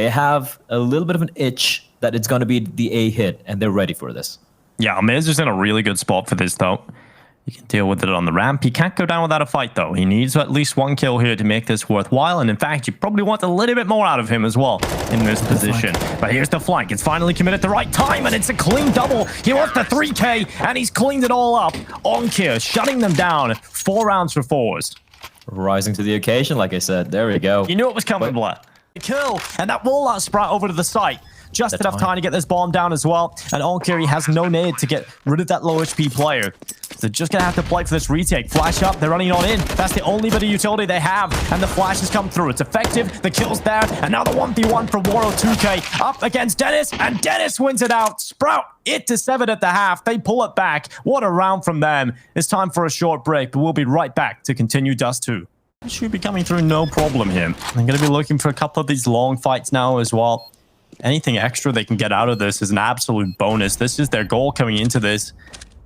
They have a little bit of an itch that it's going to be the A hit, and they're ready for this. Yeah, HellRaisers in a really good spot for this, though. He can deal with it on the ramp. He can't go down without a fight, though. He needs at least one kill here to make this worthwhile. And in fact, you probably want a little bit more out of him as well in this position. But here's the flank. It's finally committed at the right time, and it's a clean double. He wants the 3K, and he's cleaned it all up. Onkir shutting them down. 4 rounds for forZe. Rising to the occasion, like I said. There we go. You knew it was coming, Blair. Kill, and that will not sprout over to the site. Just enough time to get this bomb down as well. And Onkir has no nade to get rid of that low HP player. So just going to have to play for this retake. Flash up. They're running on in. That's the only bit of utility they have. And the flash has come through. It's effective. The kill's there. And now the 1v1 for Waro 2K up against Dennis. And Dennis wins it out. Sprout it to 7 at the half. They pull it back. What a round from them. It's time for a short break, but we'll be right back to continue Dust 2. Should be coming through no problem here. I'm going to be looking for a couple of these long fights now as well. Anything extra they can get out of this is an absolute bonus. This is their goal coming into this.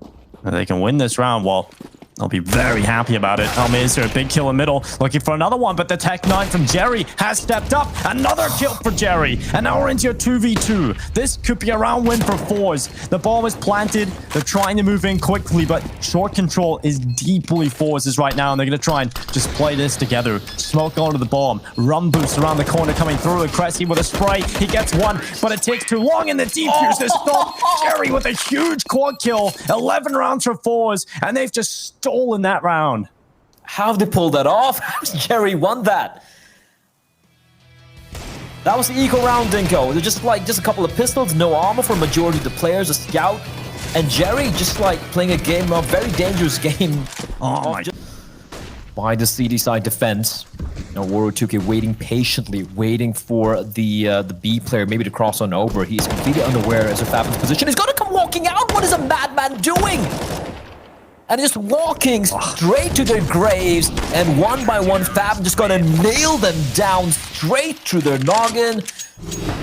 If they can win this round, well, they'll be very happy about it. HellRaisers, a big kill in middle, looking for another one, but the Tech 9 from Jerry has stepped up. Another kill for Jerry, and now we're into a 2v2. This could be a round win for forZe. The bomb is planted. They're trying to move in quickly, but short control is deeply forZe's right now, and they're going to try and just play this together. Smoke onto the bomb. Rum boost around the corner coming through. And Cressy with a spray. He gets one, but it takes too long, and the defuse is stopped. Jerry with a huge quad kill. 11 rounds for forZe, and they've just stolen that round. How have they pulled that off? Jerry won that. That was the eco round, Dinko. They're just a couple of pistols, no armor for a majority of the players, a scout, and Jerry just playing a game, a very dangerous game. Oh my. By the CD side defense. Now Waro 2K waiting patiently, waiting for the B player maybe to cross on over. He's completely unaware as of Fabin's position. He's gonna come walking out. What is a madman doing? And just walking straight to their graves, and one by one, Fabin just gonna nail them down straight through their noggin.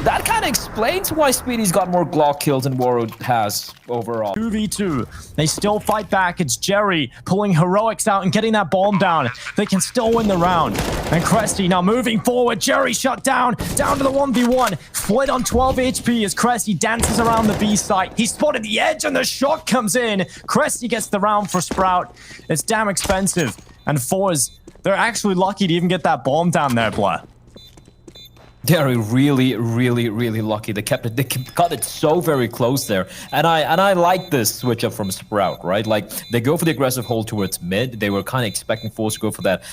That kind of explains why Speedy's got more Glock kills than Waro has overall. 2v2. They still fight back. It's Jerry pulling heroics out and getting that bomb down. They can still win the round. And Cressy now moving forward. Jerry shut down to the 1v1. Flit on 12 HP as Cressy dances around the B site. He spotted the edge and the shot comes in. Cressy gets the round for Sprout. It's damn expensive. And forZe, they're actually lucky to even get that bomb down there, Blair. They're really, really, really lucky. They kept it. They got it so very close there, and I like this switch up from Sprout. Right, like they go for the aggressive hold towards mid. They were kind of expecting forZe to go for that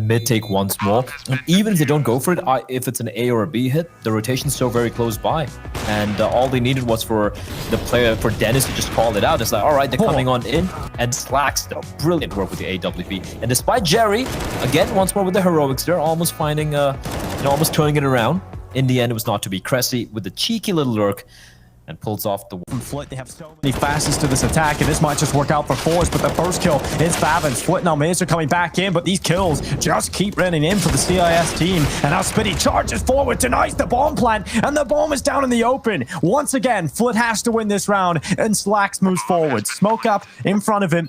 mid take once more. And even if they don't go for it, if it's an A or a B hit, the rotation's so very close by, and all they needed was for the player, for Dennis, to just call it out. It's like, all right, they're coming on in, and Slacks, though, brilliant work with the AWP. And despite Jerry, again, once more with the heroics, they're almost finding almost turning it around. In the end, it was not to be. Cressy with the cheeky little lurk and pulls off the Flit. They have so many facets to this attack, and this might just work out for forZe, but the first kill is Fabin's. Flit and HellRaisers coming back in, but these kills just keep running in for the CIS team. And now Spitty charges forward, denies the bomb plant, and the bomb is down in the open. Once again, Flit has to win this round, and Slacks moves forward. Smoke up in front of him.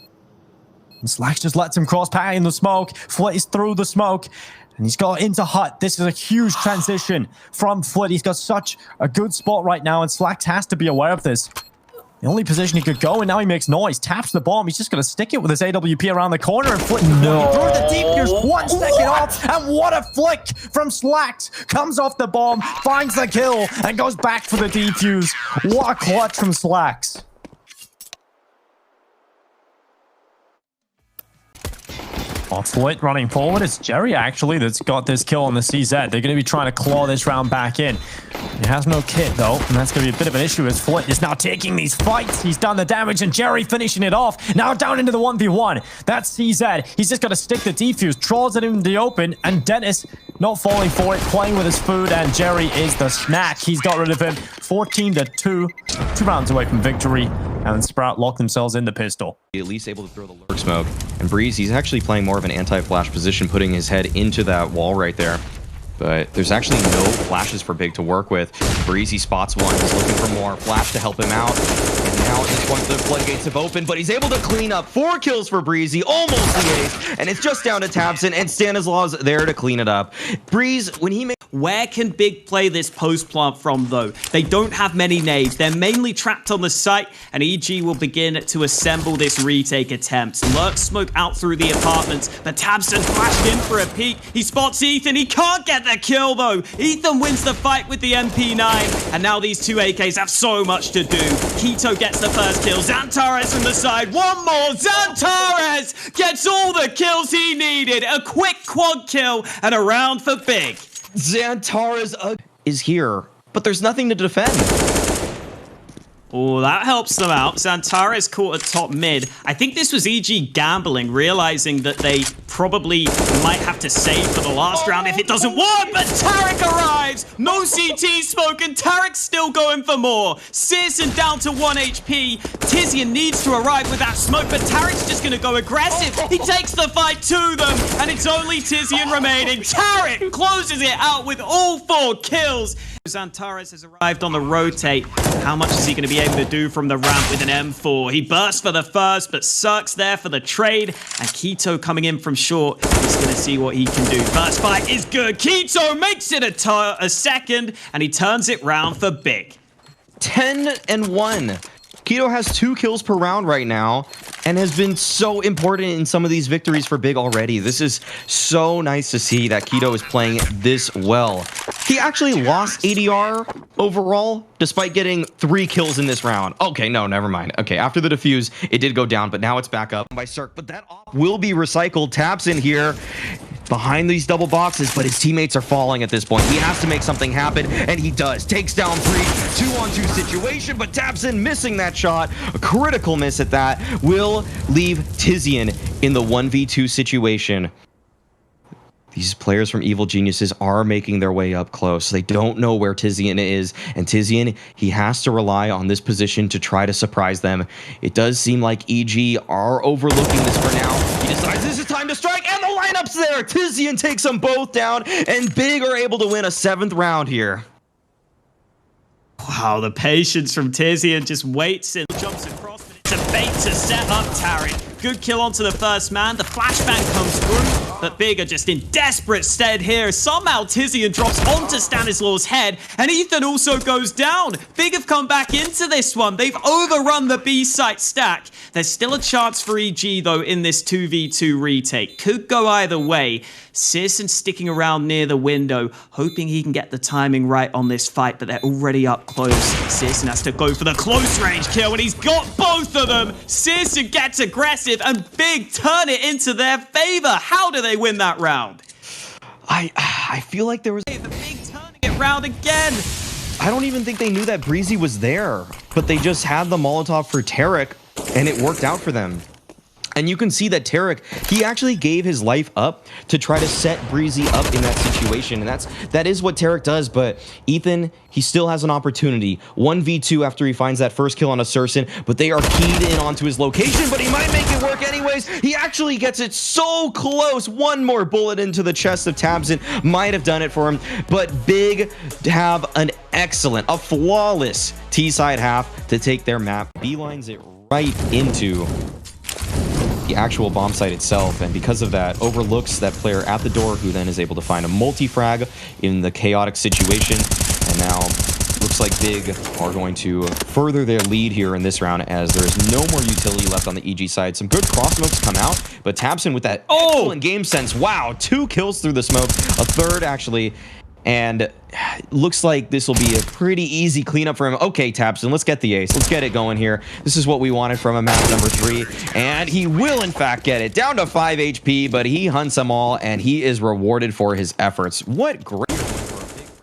And Slacks just lets him cross past in the smoke. Flit is through the smoke. And he's got into hut. This is a huge transition from Flit. He's got such a good spot right now, and Slacks has to be aware of this. The only position he could go, and now he makes noise. Taps the bomb. He's just going to stick it with his AWP around the corner, and Flit through the defuse. 1 second off, and what a flick from Slacks. Comes off the bomb, finds the kill, and goes back for the defuse. What a clutch from Slacks. Flit running forward. It's Jerry, actually, that's got this kill on the CZ. They're going to be trying to claw this round back in. He has no kit, though, and that's going to be a bit of an issue as Flit is now taking these fights. He's done the damage, and Jerry finishing it off. Now down into the 1v1. That's CZ. He's just got to stick the defuse, draws it in the open, and Dennis not falling for it, playing with his food, and Jerry is the snack. He's got rid of him. 14-2. 2 rounds away from victory, and Sprout lock themselves in the pistol. At least able to throw the lurk smoke. And Breeze, he's actually playing more of an anti-flash position, putting his head into that wall right there. But there's actually no flashes for Big to work with. Breezy spots one, he's looking for more flash to help him out. And now at this point the floodgates have opened, but he's able to clean up 4 kills for Breezy, almost the ace. And it's just down to Tabson, and Stanislaw's there to clean it up. Breeze, when he makes... Where can Big play this post plant from, though? They don't have many nades. They're mainly trapped on the site, and EG will begin to assemble this retake attempt. Lurk smoke out through the apartments, but tabseN flashed in for a peek. He spots Ethan. He can't get the kill, though. Ethan wins the fight with the MP9, and now these two AKs have so much to do. k1to gets the first kill. Xantares from the side. One more. Xantares gets all the kills he needed. A quick quad kill and a round for Big. Xantares is here, but there's nothing to defend. Oh, that helps them out. Xantares caught at top mid. I think this was EG gambling, realizing that they probably might have to save for the last round if it doesn't work, but Tarik arrives! No CT smoke, and Tarik's still going for more. searZe down to 1 HP. Tizian needs to arrive with that smoke, but Tarik's just gonna go aggressive. He takes the fight to them, and it's only Tizian remaining. Tarik closes it out with all 4 kills. Xantares has arrived on the rotate. How much is he going to be able to do from the ramp with an M4? He bursts for the first, but Cirque's there for the trade. And k1to coming in from short. He's going to see what he can do. First fight is good. k1to makes it a second, and he turns it round for Big. 10-1. k1to has 2 kills per round right now and has been so important in some of these victories for Big already. This is so nice to see that k1to is playing this well. He actually lost ADR overall, despite getting 3 kills in this round. Okay, no, never mind. Okay, after the defuse, it did go down, but now it's back up by Cirque. But that will be recycled. tabseN here behind these double boxes, but his teammates are falling at this point. He has to make something happen, and he does. Takes down 3, 2-on-2 situation, but tabseN missing that shot. A critical miss at that will leave Tizian in the 1v2 situation. These players from Evil Geniuses are making their way up close. They don't know where Tizian is, and Tizian, he has to rely on this position to try to surprise them. It does seem like EG are overlooking this for now. He decides this is time to strike, and the lineup's there! Tizian takes them both down, and Big are able to win a 7th round here. Wow, the patience from Tizian just waits and jumps across, but it's a bait to set up Tarik. Good kill onto the first man. The flashbang comes through, but Big are just in desperate stead here. Somehow Tizian drops onto Stanislaw's head, and Ethan also goes down. Big have come back into this one. They've overrun the B site stack. There's still a chance for EG, though, in this 2v2 retake. Could go either way. searZe sticking around near the window, hoping he can get the timing right on this fight, but they're already up close. searZe has to go for the close range kill, and he's got both of them. searZe gets aggressive, and Big turn it into their favor. How do they win that round? I feel like there was... The Big turning it round again. I don't even think they knew that Breezy was there, but they just had the Molotov for Tarik, and it worked out for them. And you can see that Tarik, he actually gave his life up to try to set Breezy up in that situation. And that is what Tarik does. But Ethan, he still has an opportunity. 1v2 after he finds that first kill on a searZe, but they are keyed in onto his location, but he might make it work anyways. He actually gets it so close. One more bullet into the chest of tabseN might have done it for him. But Big have an excellent, a flawless T-side half to take their map. Beelines it right into the actual bomb site itself, and because of that overlooks that player at the door, who then is able to find a multi-frag in the chaotic situation. And now looks like Big are going to further their lead here in this round, as there is no more utility left on the EG side. Some good cross smokes come out, but tabseN with that excellent game sense. Wow, 2 kills through the smoke, a 3rd actually. And looks like this will be a pretty easy cleanup for him. Okay, tabseN, let's get the ace. Let's get it going here. This is what we wanted from a map number 3. And he will, in fact, get it. Down to 5 HP, but he hunts them all, and he is rewarded for his efforts. What great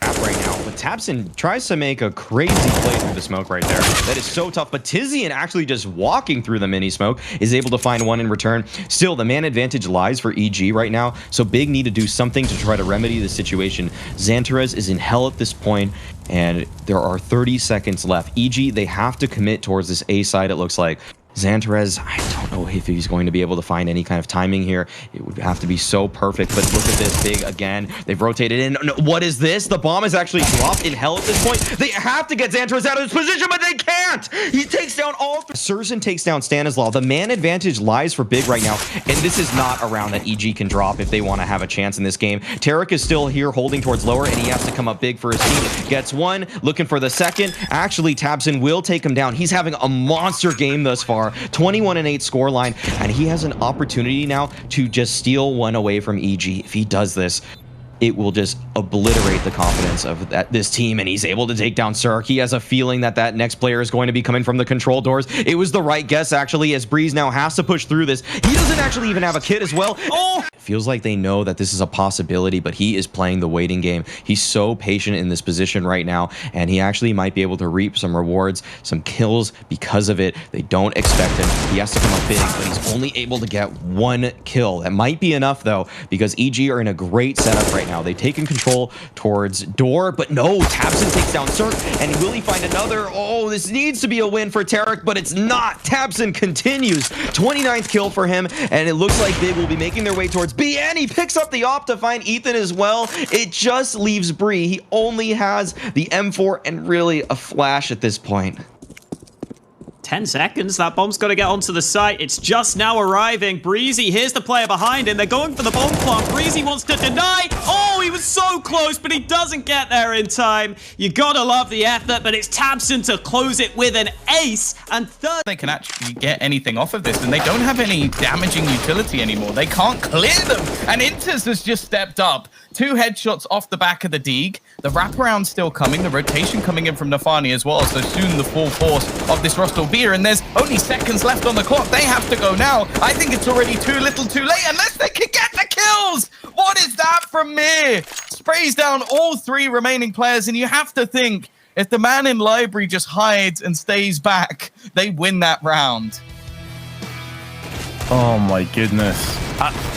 map right now. But tabseN tries to make a crazy play through the smoke right there. That is so tough. But Tizian actually just walking through the mini smoke is able to find one in return. Still, the man advantage lies for EG right now, so Big need to do something to try to remedy the situation. Xantares is in hell at this point, and there are 30 seconds left. EG, they have to commit towards this A side, it looks like. Xantares, I don't know if he's going to be able to find any kind of timing here. It would have to be so perfect, but look at this. Big again. They've rotated in. No, what is this? The bomb is actually dropped in hell at this point. They have to get Xantares out of this position, but they can't. He takes down all 3. surgeon takes down Stanislaw. The man advantage lies for Big right now, and this is not a round that EG can drop if they want to have a chance in this game. Tarek is still here holding towards lower, and he has to come up big for his team. Gets one, looking for the second. Actually, Tabson will take him down. He's having a monster game thus far. 21-8 scoreline, and he has an opportunity now to just steal one away from EG. If he does this, it will just obliterate the confidence of this team, and he's able to take down Cirque. He has a feeling that that next player is going to be coming from the control doors. It was the right guess, actually, as Breeze now has to push through this. He doesn't actually even have a kit as well. Oh! Feels like they know that this is a possibility, but he is playing the waiting game. He's so patient in this position right now, and he actually might be able to reap some rewards, some kills because of it. They don't expect him. He has to come up big, but he's only able to get one kill. That might be enough, though, because EG are in a great setup right now. They've taken control towards door, but no, Tabson takes down Cirque, and will he find another? Oh, this needs to be a win for Tarek, but it's not. Tabson continues. 29th kill for him, and it looks like they will be making their way towards B, and he picks up the op to find Ethan as well. It just leaves Bree. He only has the M4 and really a flash at this point. 10 seconds. That bomb's got to get onto the site. It's just now arriving. Breezy, here's the player behind him. They're going for the bomb plant. Breezy wants to deny. Oh, he was so close, but he doesn't get there in time. You gotta love the effort, but it's Tabson to close it with an ace. And third, they can actually get anything off of this, and they don't have any damaging utility anymore. They can't clear them. And Inters has just stepped up. 2 headshots off the back of the Deeg. The wraparound still coming. The rotation coming in from Nafani as well. So soon the full force of this Rust will be here, and there's only seconds left on the clock. They have to go now. I think it's already too little too late unless they can get the kills. What is that from Mir? Sprays down all 3 remaining players, and you have to think if the man in library just hides and stays back, they win that round. Oh my goodness.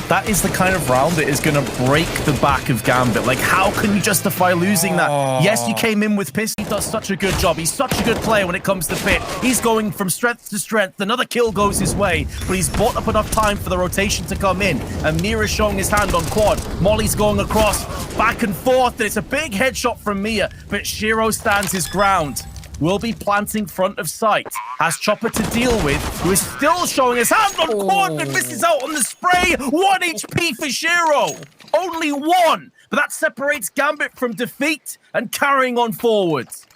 That is the kind of round that is going to break the back of Gambit. Like, how can you justify losing that? Yes, you came in with piss. He does such a good job. He's such a good player when it comes to pit. He's going from strength to strength. Another kill goes his way, but he's bought up enough time for the rotation to come in. And Mira's showing his hand on quad. Molly's going across, back and forth. And it's a big headshot from Mia, but Shiro stands his ground. Will be planting front of site. Has Chopper to deal with, who is still showing his hand on quad, but misses out on the spray. 1 HP for Shiro. Only 1. But that separates Gambit from defeat and carrying on forwards.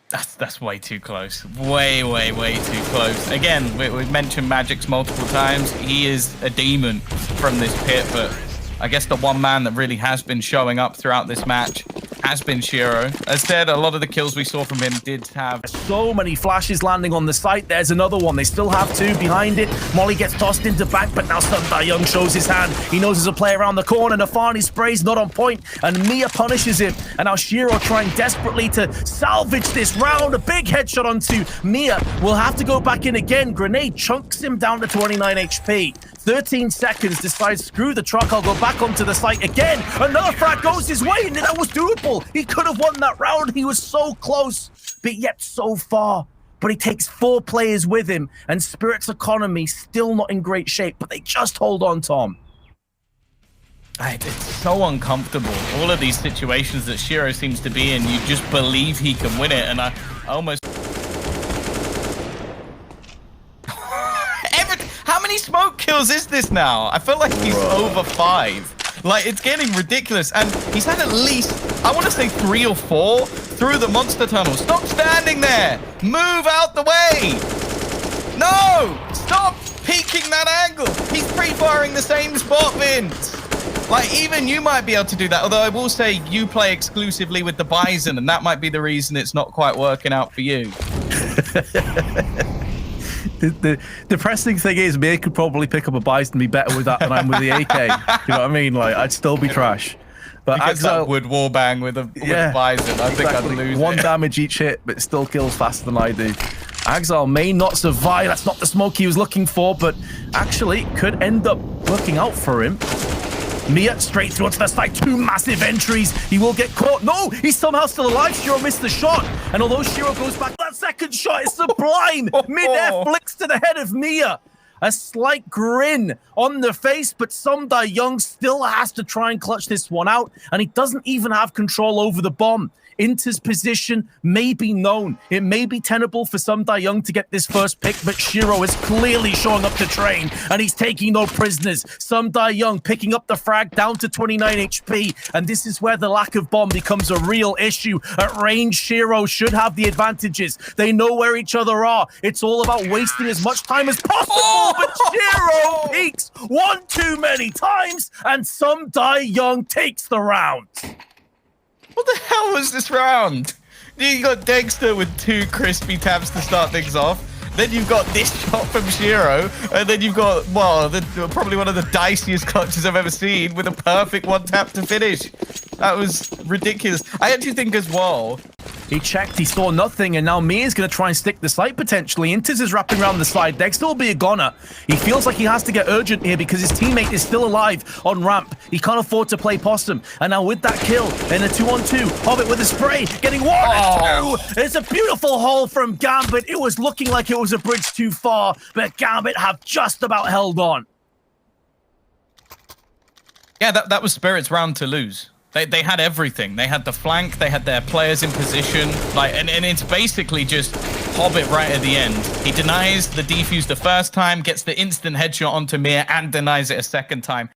That's way too close. Way too close. Again, we've mentioned Magix multiple times. He is a demon from this pit, but I guess the one man that really has been showing up throughout this match has been Shiro. As said, a lot of the kills we saw from him did have so many flashes landing on the site. There's another one. They still have 2 behind it. Molly gets tossed into back, but now Sundar Young shows his hand. He knows there's a play around the corner. Nafani sprays not on point, and Mia punishes him. And now Shiro trying desperately to salvage this round. A big headshot onto Mia. Will have to go back in again. Grenade chunks him down to 29 HP. 13 seconds, decides, screw the truck, I'll go back onto the site again. Another frag goes his way, and that was doable. He could have won that round. He was so close, but yet so far. But he takes 4 players with him, and Spirit's economy still not in great shape, but they just hold on, Tom. It's so uncomfortable. All of these situations that Shiro seems to be in, you just believe he can win it, and I almost... How many smoke kills is this now? I feel like he's over 5. Like, it's getting ridiculous. And he's had at least, I want to say 3 or 4 through the monster tunnel. Stop standing there. Move out the way. No! Stop peeking that angle. He's pre-firing the same spot, Vince. Like, even you might be able to do that. Although I will say you play exclusively with the Bison, and that might be the reason it's not quite working out for you. The depressing thing is, May could probably pick up a Bison and be better with that than I'm with the AK. You know what I mean? Like, I'd still be trash. But Axel would wallbang with a Bison. I think I'd lose 1 damage each hit, but it still kills faster than I do. Axel may not survive. That's not the smoke he was looking for, but actually could end up working out for him. Mia straight through onto the side. 2 massive entries. He will get caught. No, he's somehow still alive. Shiro missed the shot. And although Shiro goes back, that second shot is sublime. Mid-air flicks to the head of Mia. A slight grin on the face, but Sundar Young still has to try and clutch this one out. And he doesn't even have control over the bomb. Inter's position may be known. It may be tenable for some Young to get this first pick, but Shiro is clearly showing up to train, and he's taking no prisoners. Some Young picking up the frag down to 29 HP, and this is where the lack of bomb becomes a real issue. At range, Shiro should have the advantages. They know where each other are. It's all about wasting as much time as possible, but Shiro peaks one too many times, and some Young takes the round. What the hell was this round? You got Dexter with 2 crispy taps to start things off. Then you've got this shot from Shiro. And then you've got, well, probably one of the diciest clutches I've ever seen with a perfect 1 tap to finish. That was ridiculous. I actually think as well, he checked, he saw nothing, and now Mia's going to try and stick the site potentially. Intis is wrapping around the side. Dexter will be a goner. He feels like he has to get urgent here because his teammate is still alive on ramp. He can't afford to play possum. And now with that kill in a 2-on-2, Hobbit with a spray, getting 1 and 2. It's a beautiful hole from Gambit. It was looking like it was a bridge too far, but Gambit have just about held on. yeah, that was Spirit's round to lose. They had everything. They had the flank, they had their players in position, and it's basically just Hobbit right at the end. He denies the defuse the first time, gets the instant headshot onto Mia, and denies it a second time.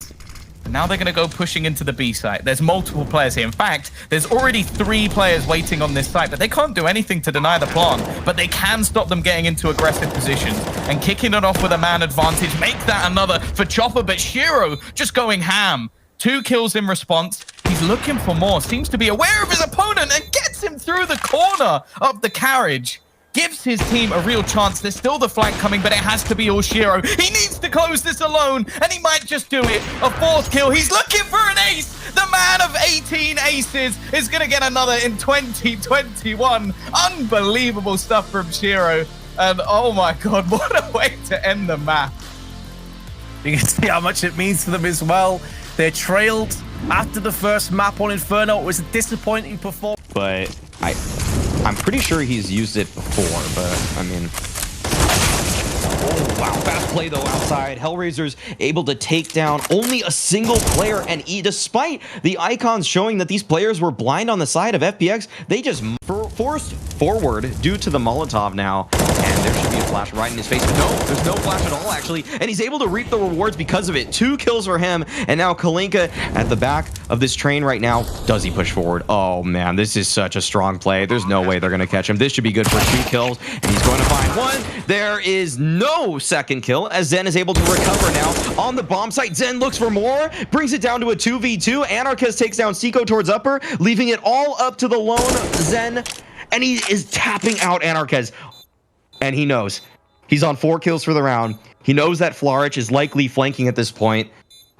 And now they're going to go pushing into the B site. There's multiple players here. In fact, there's already 3 players waiting on this site, but they can't do anything to deny the plant. But they can stop them getting into aggressive positions. And kicking it off with a man advantage, make that another for Chopper, but Shiro just going ham. 2 kills in response. He's looking for more, seems to be aware of his opponent and gets him through the corner of the carriage. Gives his team a real chance. There's still the flank coming, but it has to be all Shiro. He needs to close this alone, and he might just do it. A 4th kill. He's looking for an ace. The man of 18 aces is going to get another in 2021. Unbelievable stuff from Shiro. And oh my God, what a way to end the map. You can see how much it means to them as well. They're trailed after the first map on Inferno. It was a disappointing performance. But I'm pretty sure he's used it before, but I mean... Oh, wow. Fast play, though, outside. HellRaisers able to take down only a single player, and despite the icons showing that these players were blind on the side of FPX, they just forced forward due to the Molotov now, and there should be a flash right in his face. No, there's no flash at all, actually, and he's able to reap the rewards because of it. 2 kills for him, and now Kalinka at the back of this train right now. Does he push forward? Oh, man, this is such a strong play. There's no way they're going to catch him. This should be good for 2 kills, and he's going to find 1. There is no second kill, as Zen is able to recover now on the bomb site. Zen looks for more, brings it down to a 2v2. Anarchist takes down Seiko towards upper, leaving it all up to the lone Zen, and he is tapping out Anarchist. And he knows. He's on 4 kills for the round. He knows that Flarich is likely flanking at this point,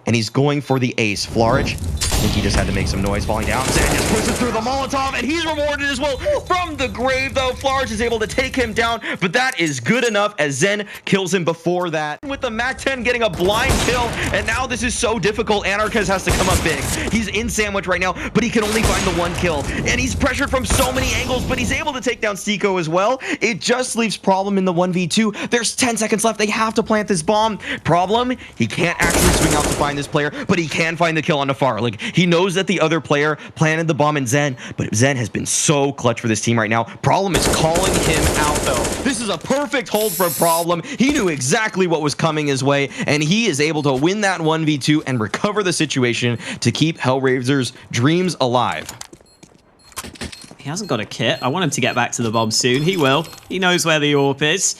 and he's going for the ace. Flarich, I think he just had to make some noise falling down. Zen just pushes through the Molotov, and he's rewarded as well from the grave, though. Flarich is able to take him down, but that is good enough as Zen kills him before that. With the MAC-10 getting a blind kill, and now this is so difficult. Anarchist has to come up big. He's in sandwich right now, but he can only find the 1 kill, and he's pressured from so many angles, but he's able to take down Seiko as well. It just leaves Problem in the 1v2. There's 10 seconds left. They have to plant this bomb. Problem, he can't actually swing out to find this player, but he can find the kill on Nafar. Like, he knows that the other player planted the bomb in Zen, but Zen has been so clutch for this team right now. Problem is calling him out, though. This is a perfect hold for Problem. He knew exactly what was coming his way, and he is able to win that 1v2 and recover the situation to keep HellRaisers' dreams alive. He hasn't got a kit. I want him to get back to the bomb soon. He will. He knows where the AWP is.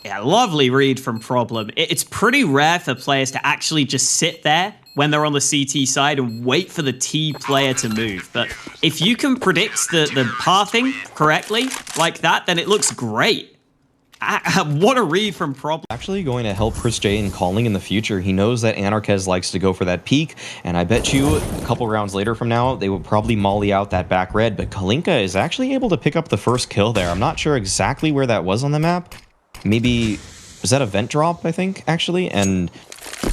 Yeah, lovely read from Problem. It's pretty rare for players to actually just sit there when they're on the CT side and wait for the T player to move. But if you can predict the pathing correctly like that, then it looks great. What a read from Problem. Actually going to help Chris J in calling in the future. He knows that Anarchist likes to go for that peak, and I bet you a couple rounds later from now, they will probably molly out that back red, but Kalinka is actually able to pick up the first kill there. I'm not sure exactly where that was on the map. Maybe, was that a vent drop, I think, actually? And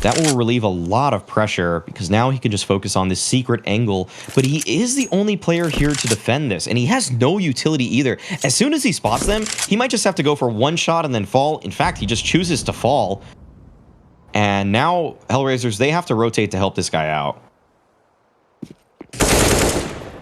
that will relieve a lot of pressure because now he can just focus on this secret angle. But he is the only player here to defend this, and he has no utility either. As soon as he spots them, he might just have to go for 1 shot and then fall. In fact, he just chooses to fall. And now HellRaisers, they have to rotate to help this guy out.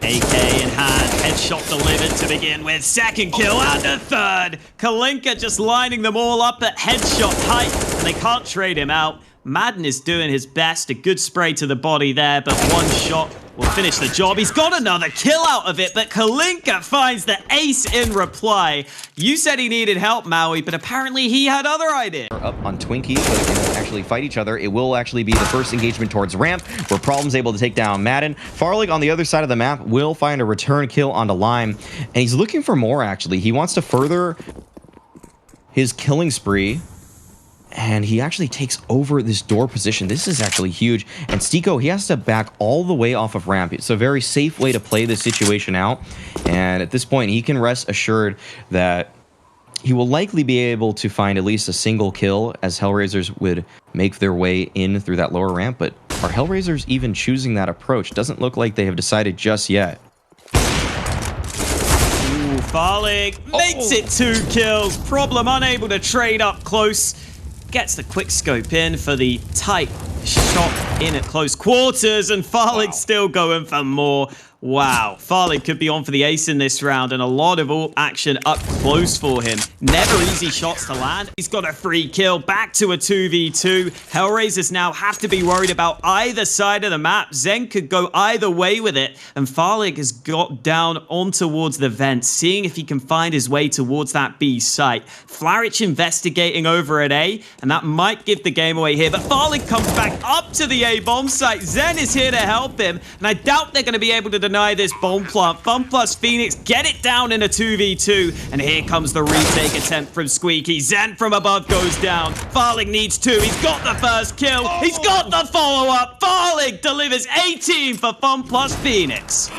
AK in hand, headshot delivered to begin with, second kill and a third. Kalinka just lining them all up at headshot height, and they can't trade him out. Madden is doing his best, a good spray to the body there, but one shot will finish the job. He's got another kill out of it, but Kalinka finds the ace in reply. You said he needed help, Maui, but apparently he had other ideas. Up on Twinkie, but it won't actually fight each other. It will actually be the first engagement towards ramp, where Problem's able to take down Madden. farlig on the other side of the map will find a return kill onto Lime, and he's looking for more, actually. He wants to further his killing spree, and he actually takes over this door position. This is actually huge. And Stiko, he has to back all the way off of ramp. It's a very safe way to play this situation out. And at this point, he can rest assured that he will likely be able to find at least a single kill as HellRaisers would make their way in through that lower ramp. But are HellRaisers even choosing that approach? Doesn't look like they have decided just yet. Ooh, farlig makes it 2 kills. Problem unable to trade up close. Gets the quick scope in for the tight shot in at close quarters, and farlig's still going for more. Wow, farlig could be on for the ace in this round, and a lot of action up close for him. Never easy shots to land. He's got a free kill, back to a 2v2. HellRaisers now have to be worried about either side of the map. Zen could go either way with it, and farlig has got down on towards the vent, seeing if he can find his way towards that B site. Flaric investigating over at A, and that might give the game away here, but farlig comes back up to the A bomb site. Zen is here to help him, and I doubt they're going to be able to deny this bomb plant. FunPlus Phoenix get it down in a 2v2, and here comes the retake attempt from Squeaky. Zen from above goes down. farlig needs 2. He's got the first kill. He's got the follow-up. farlig delivers 18 for FunPlus Phoenix.